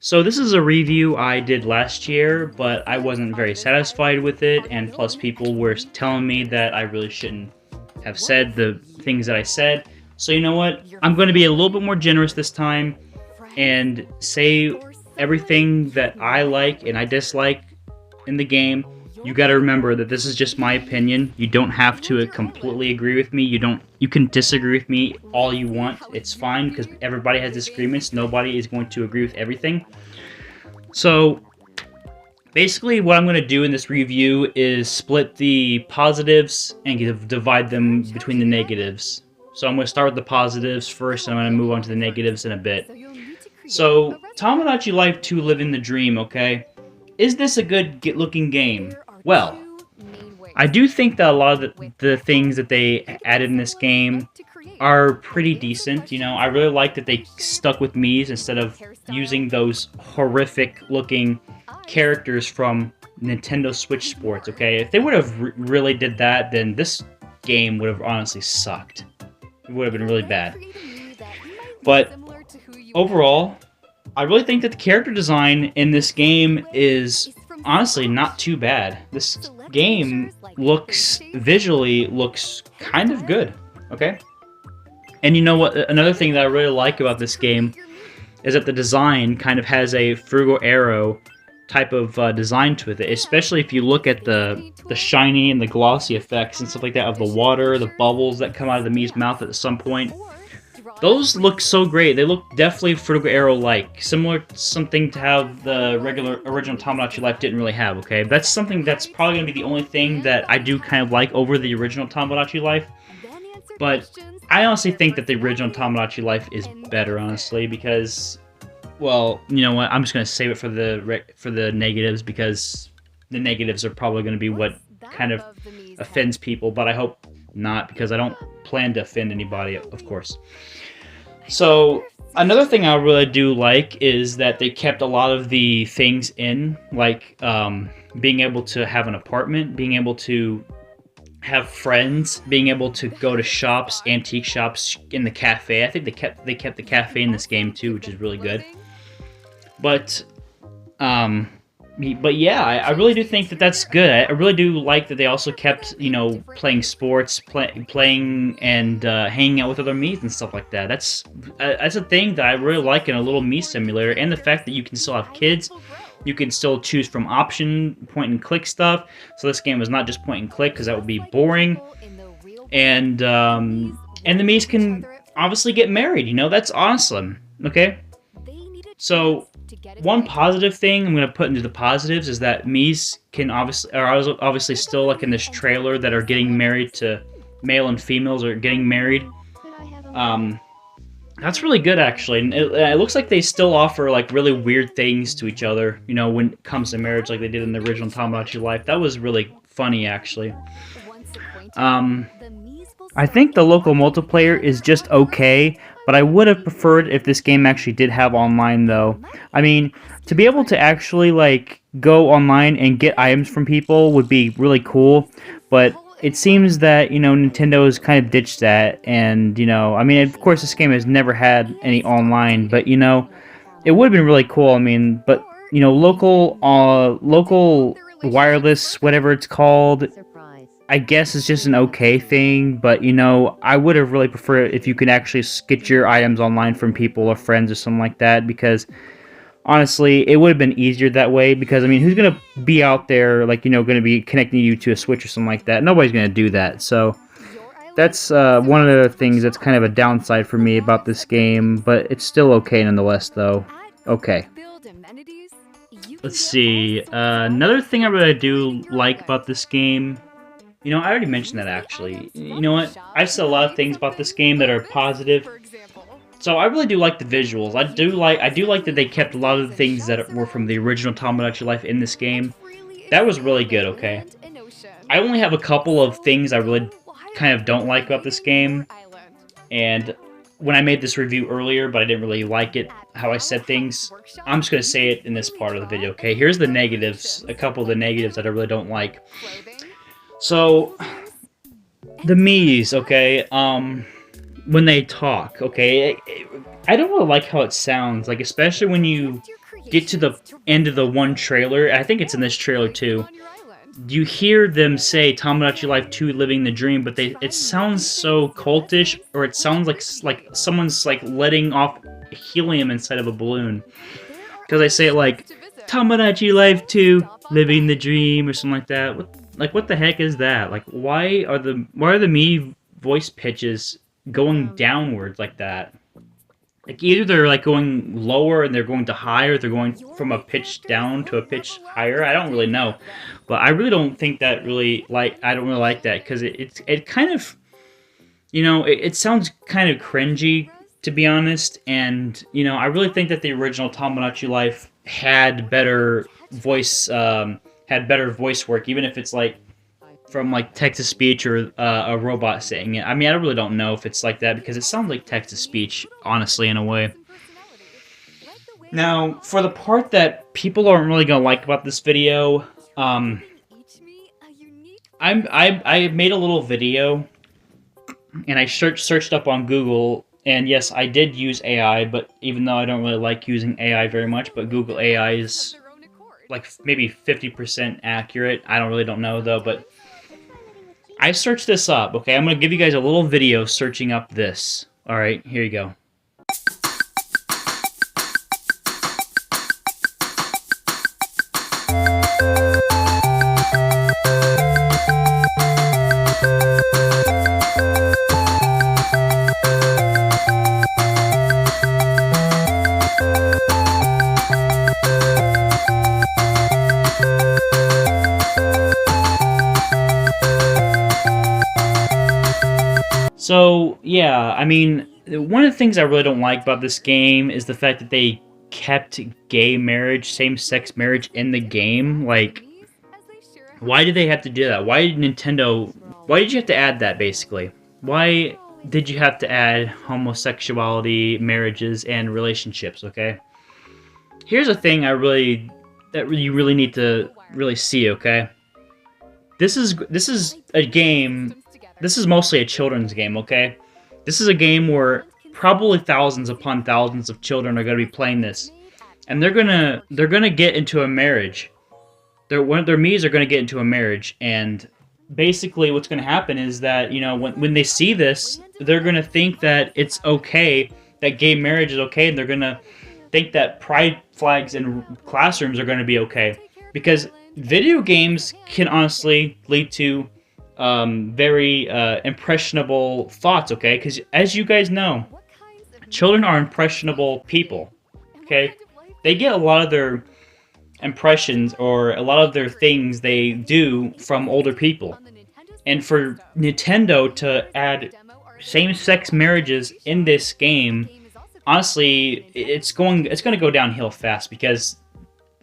So this is a review I did last year, but I wasn't very satisfied with it, and plus people were telling me that I really shouldn't have said the things that I said. So you know what? I'm going to be a little bit more generous this time and say everything that I like and I dislike in the game. You got to remember that this is just my opinion. You don't have to completely agree with me. You can disagree with me all you want. It's fine because everybody has disagreements. Nobody is going to agree with everything. So basically what I'm going to do in this review is split the positives and divide them between the negatives. So I'm going to start with the positives first, and I'm going to move on to the negatives in a bit. So, Tomodachi Life 2 Living the Dream, okay? Is this a good looking game? Well, I do think that a lot of the things that they added in this game are pretty decent. You know, I really like that they stuck with Mii's instead of using those horrific looking characters from Nintendo Switch Sports, okay? If they would have really did that, then this game would have honestly sucked. It would have been really bad. But overall, I really think that the character design in this game is honestly not too bad. This game visually looks kind of good, okay? And you know what? Another thing that I really like about this game is that the design kind of has a Frugal Arrow type of design to it, especially if you look at the shiny and the glossy effects and stuff like that of the water, the bubbles that come out of the Mii's mouth at some point. Those look so great. They look definitely Frugal Arrow-like, similar to something to how the original Tomodachi Life didn't really have, okay? That's something that's probably going to be the only thing that I do kind of like over the original Tomodachi Life. But I honestly think that the original Tomodachi Life is better, honestly, because, well, you know what? I'm just going to save it for the negatives, because the negatives are probably going to be what kind of offends people, but I hope not, because I don't plan to offend anybody, of course. So, another thing I really do like is that they kept a lot of the things in, like being able to have an apartment, being able to have friends, being able to go to shops, antique shops, in the cafe. I think they kept the cafe in this game too, which is really good. But yeah, I really do think that that's good. I really do like that they also kept, you know, playing sports, playing and hanging out with other Mii's and stuff like that. That's a thing that I really like in a little Mii simulator, and the fact that you can still have kids. You can still choose from option, point and click stuff. So this game is not just point and click, because that would be boring. And the Mii's can obviously get married. You know, that's awesome. Okay. So one positive thing I'm going to put into the positives is that Mii's are obviously still, like in this trailer, that are getting married to male and females are getting married. That's really good, actually. And it looks like they still offer like really weird things to each other, you know, when it comes to marriage, like they did in the original Tomodachi Life. That was really funny, actually. I think the local multiplayer is just okay, but I would have preferred if this game actually did have online, though. I mean, to be able to actually, like, go online and get items from people would be really cool, but it seems that, you know, Nintendo has kind of ditched that, and, you know, I mean, of course, this game has never had any online, but, you know, it would have been really cool, I mean, but, you know, local wireless, whatever it's called, I guess it's just an okay thing, but, you know, I would have really preferred if you could actually get your items online from people or friends or something like that, because honestly, it would have been easier that way, because, I mean, who's going to be out there, like, you know, going to be connecting you to a Switch or something like that? Nobody's going to do that, so that's one of the things that's kind of a downside for me about this game, but it's still okay nonetheless, though. Okay. Let's see, another thing I really do like about this game, you know, I already mentioned that, actually. You know what? I've said a lot of things about this game that are positive. So I really do like the visuals. I do like that they kept a lot of the things that were from the original Tomodachi Life in this game. That was really good, okay? I only have a couple of things I really kind of don't like about this game. And when I made this review earlier, but I didn't really like it, how I said things, I'm just going to say it in this part of the video, okay? Here's the negatives, a couple of the negatives that I really don't like. So, the Mii's, okay, when they talk, okay, I don't really like how it sounds, like, especially when you get to the end of the one trailer, I think it's in this trailer too, you hear them say Tomodachi Life 2 living the dream, but it sounds so cultish, or it sounds like someone's like letting off helium inside of a balloon. Because I say it like Tomodachi Life 2 living the dream or something like that. What the heck is that? Like why are the me voice pitches going downwards like that? Like either they're like going lower and they're going to higher, or they're going from a pitch down to a pitch higher. I don't really know, but I really don't think that really I don't really like that, because it kind of, it sounds kind of cringy, to be honest. And I really think that the original Tomodachi Life had better voice work, even if it's like from like text-to-speech or a robot saying it. I mean, I really don't know if it's like that, because it sounds like text-to-speech, honestly, in a way. Now, for the part that people aren't really gonna like about this video, I made a little video, and I searched up on Google, and yes, I did use AI, but even though I don't really like using AI very much, but Google AI is like maybe 50% accurate. I don't know though, but I searched this up, okay? I'm going to give you guys a little video searching up this. Alright, here you go. So, yeah, I mean, one of the things I really don't like about this game is the fact that they kept gay marriage, same-sex marriage in the game. Like, why did they have to do that? Why did you have to add that, basically? Why did you have to add homosexuality, marriages, and relationships, okay? Here's a thing that you really need to really see, okay? This is a game. This is mostly a children's game, okay? This is a game where probably thousands upon thousands of children are going to be playing this, and they're gonna get into a marriage. One of their me's are going to get into a marriage, and basically what's going to happen is that when they see this, they're going to think that it's okay, that gay marriage is okay, and they're going to think that pride flags in classrooms are going to be okay, because video games can honestly lead to very impressionable thoughts, okay? Because as you guys know, children are impressionable people, okay? They get a lot of their impressions, or a lot of their things they do, from older people. And for Nintendo to add same-sex marriages in this game, honestly, it's going to go downhill fast, because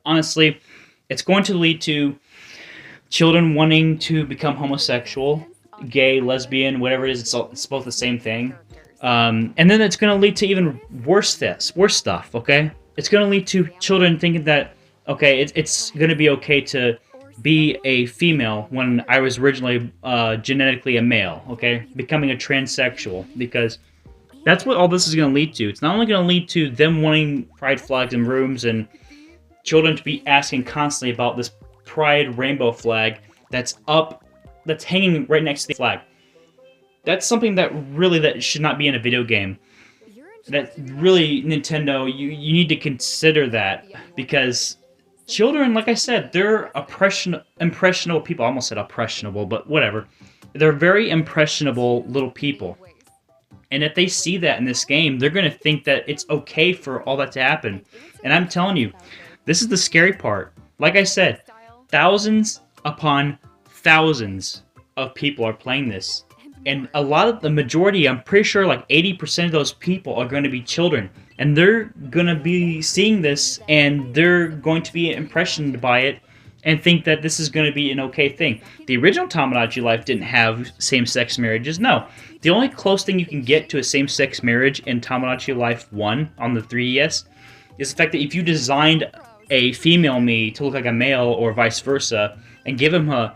honestly, it's going to lead to children wanting to become homosexual, gay, lesbian, whatever it is. It's both the same thing. And then it's going to lead to even worse stuff, okay? It's going to lead to children thinking that, okay, it's going to be okay to be a female when I was originally genetically a male, okay? Becoming a transsexual, because that's what all this is going to lead to. It's not only going to lead to them wanting pride flags in rooms and children to be asking constantly about this pride rainbow flag that's hanging right next to the flag. That's something that should not be in a video game. That really, Nintendo, you need to consider that, because children, like I said, they're impressionable people. I almost said impressionable, but whatever. They're very impressionable little people. And if they see that in this game, they're going to think that it's okay for all that to happen. And I'm telling you, this is the scary part. Like I said, thousands upon thousands of people are playing this. And the majority, I'm pretty sure like 80% of those people are going to be children. And they're going to be seeing this, and they're going to be impressioned by it and think that this is going to be an okay thing. The original Tomodachi Life didn't have same-sex marriages. No. The only close thing you can get to a same-sex marriage in Tomodachi Life 1 on the 3DS is the fact that if you designed a female me to look like a male, or vice versa, and give him a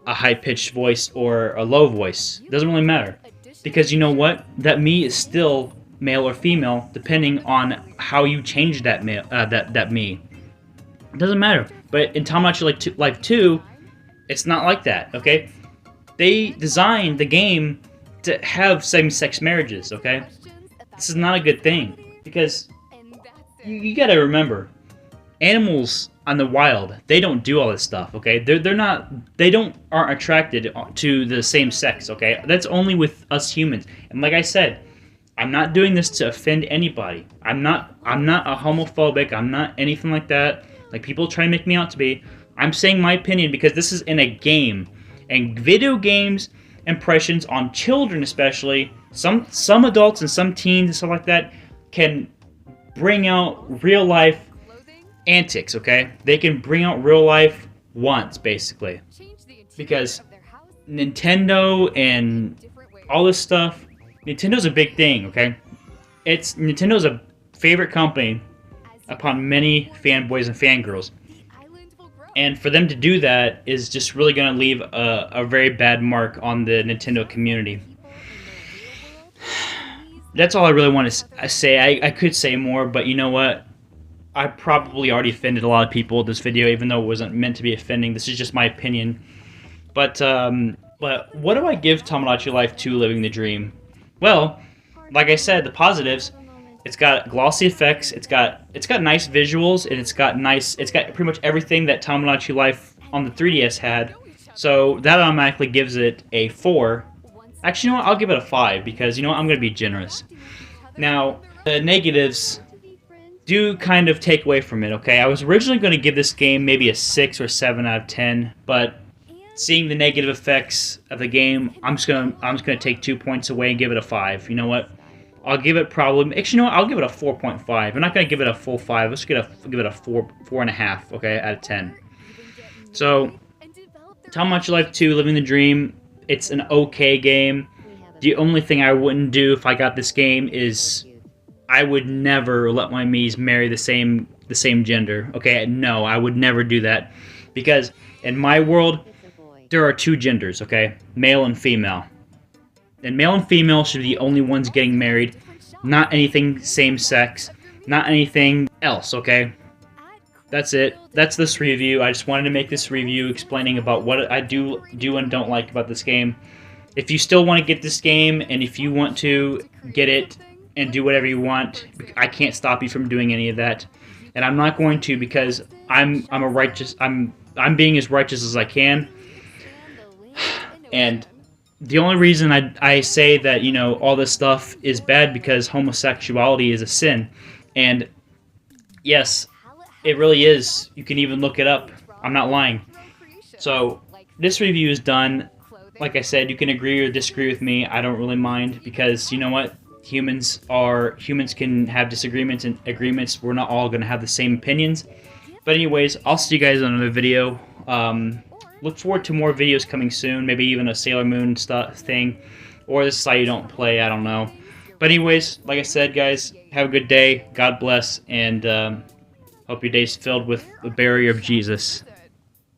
high-pitched voice or a low voice, it doesn't really matter, because you know what, that me is still male or female, depending on how you change that male, that me. It doesn't matter. But in Tomodachi Life 2, it's not like that, okay? They designed the game to have same-sex marriages, okay? This is not a good thing, because you gotta remember, animals on the wild, they don't do all this stuff, okay? Aren't attracted to the same sex, okay? That's only with us humans. And like I said, I'm not doing this to offend anybody. I'm not a homophobic. I'm not anything like that. Like people try to make me out to be. I'm saying my opinion because this is in a game, and video games impressions on children, especially some adults and some teens and stuff like that, can bring out real life antics. Okay, they can bring out real life once, basically, because Nintendo and all this stuff. Nintendo's a big thing, okay? Nintendo's a favorite company upon many fanboys and fangirls. And for them to do that is just really going to leave a very bad mark on the Nintendo community. That's all I really want to say. I could say more, but you know what? I probably already offended a lot of people with this video, even though it wasn't meant to be offending. This is just my opinion. But what do I give Tomodachi Life 2 Living the Dream? Well, like I said, the positives, it's got glossy effects, it's got nice visuals, and it's got pretty much everything that Tomodachi Life on the 3DS had. So that automatically gives it a 4. Actually, you know what? I'll give it a 5 because, you know what? I'm going to be generous. Now, the negatives do kind of take away from it, okay? I was originally going to give this game maybe a 6 or 7 out of 10, but seeing the negative effects of the game, I'm just gonna take 2 points away and give it a 5. You know what? I'll give it probably. Actually, you know what? I'll give it a 4.5. I'm not gonna give it a full 5. Let's give it a 4.5. Okay, out of 10. So, Tomodachi Life 2: Living the Dream. It's an okay game. The only thing I wouldn't do if I got this game is I would never let my Miis marry the same gender. Okay, no, I would never do that because in my world, there are 2 genders, okay? Male and female. And male and female should be the only ones getting married, not anything same sex, not anything else, okay? That's it. That's this review. I just wanted to make this review explaining about what I do and don't like about this game. If you still want to get this game, and if you want to get it and do whatever you want, I can't stop you from doing any of that. And I'm not going to because I'm being as righteous as I can. And the only reason I say that, you know, all this stuff is bad because homosexuality is a sin. And yes, it really is. You can even look it up. I'm not lying. So this review is done. Like I said, you can agree or disagree with me. I don't really mind because, you know what? Humans can have disagreements and agreements. We're not all going to have the same opinions. But anyways, I'll see you guys on another video. Look forward to more videos coming soon, maybe even a Sailor Moon thing, or this is how you don't play, I don't know. But anyways, like I said, guys, have a good day, God bless, and hope your day's filled with the barrier of Jesus.